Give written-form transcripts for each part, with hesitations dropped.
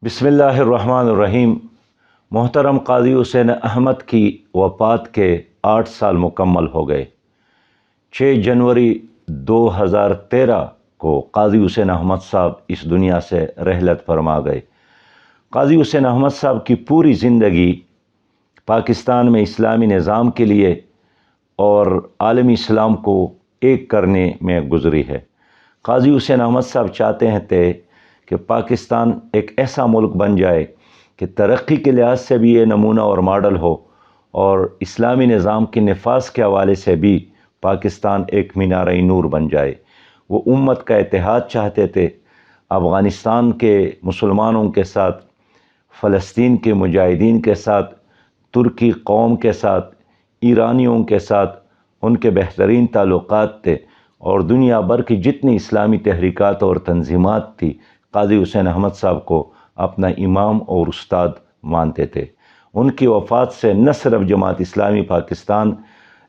بسم اللہ الرحمن الرحیم۔ محترم قاضی حسین احمد کی وفات کے 8 سال مکمل ہو گئے۔ 6 جنوری 2013 کو قاضی حسین احمد صاحب اس دنیا سے رحلت فرما گئے۔ قاضی حسین احمد صاحب کی پوری زندگی پاکستان میں اسلامی نظام کے لیے اور عالمی اسلام کو ایک کرنے میں گزری ہے۔ قاضی حسین احمد صاحب چاہتے تھے کہ پاکستان ایک ایسا ملک بن جائے کہ ترقی کے لحاظ سے بھی یہ نمونہ اور ماڈل ہو، اور اسلامی نظام کے نفاذ کے حوالے سے بھی پاکستان ایک مینارۂ نور بن جائے۔ وہ امت کا اتحاد چاہتے تھے، افغانستان کے مسلمانوں کے ساتھ، فلسطین کے مجاہدین کے ساتھ، ترکی قوم کے ساتھ، ایرانیوں کے ساتھ ان کے بہترین تعلقات تھے، اور دنیا بھر کی جتنی اسلامی تحریکات اور تنظیمات تھی، قاضی حسین احمد صاحب کو اپنا امام اور استاد مانتے تھے۔ ان کی وفات سے نہ صرف جماعت اسلامی پاکستان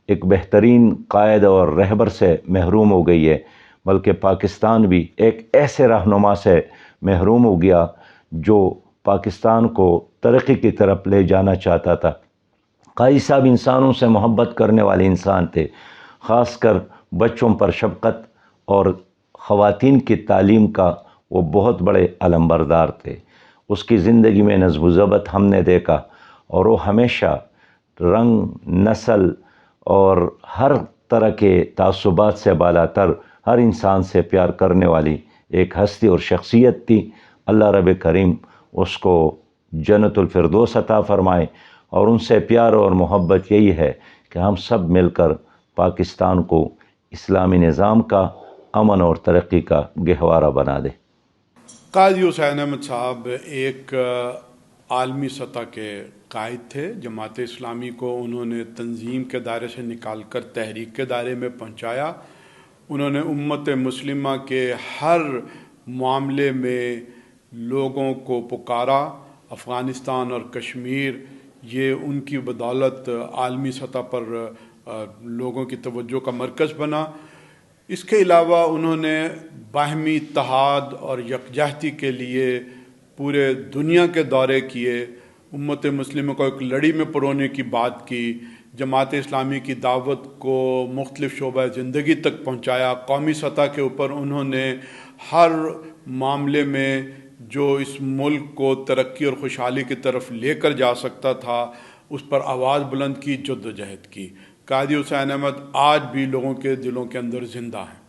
ایک بہترین قائد اور رہبر سے محروم ہو گئی ہے، بلکہ پاکستان بھی ایک ایسے رہنما سے محروم ہو گیا جو پاکستان کو ترقی کی طرف لے جانا چاہتا تھا۔ قاضی صاحب انسانوں سے محبت کرنے والے انسان تھے، خاص کر بچوں پر شفقت اور خواتین کی تعلیم کا وہ بہت بڑے علمبردار تھے۔ اس کی زندگی میں نظم و ضبط ہم نے دیکھا، اور وہ ہمیشہ رنگ، نسل اور ہر طرح کے تعصبات سے بالاتر ہر انسان سے پیار کرنے والی ایک ہستی اور شخصیت تھی۔ اللہ رب کریم اس کو جنت الفردوس عطا فرمائے، اور ان سے پیار اور محبت یہی ہے کہ ہم سب مل کر پاکستان کو اسلامی نظام کا، امن اور ترقی کا گہوارہ بنا دے۔ قاضی حسین احمد صاحب ایک عالمی سطح کے قائد تھے۔ جماعت اسلامی کو انہوں نے تنظیم کے دائرے سے نکال کر تحریک کے دائرے میں پہنچایا۔ انہوں نے امت مسلمہ کے ہر معاملے میں لوگوں کو پکارا۔ افغانستان اور کشمیر یہ ان کی بدولت عالمی سطح پر لوگوں کی توجہ کا مرکز بنا۔ اس کے علاوہ انہوں نے باہمی اتحاد اور یکجہتی کے لیے پورے دنیا کے دورے کیے، امت مسلمہ کو ایک لڑی میں پرونے کی بات کی، جماعت اسلامی کی دعوت کو مختلف شعبہ زندگی تک پہنچایا۔ قومی سطح کے اوپر انہوں نے ہر معاملے میں جو اس ملک کو ترقی اور خوشحالی کی طرف لے کر جا سکتا تھا اس پر آواز بلند کی، جدوجہد کی۔ قاضی حسین احمد آج بھی لوگوں کے دلوں کے اندر زندہ ہیں۔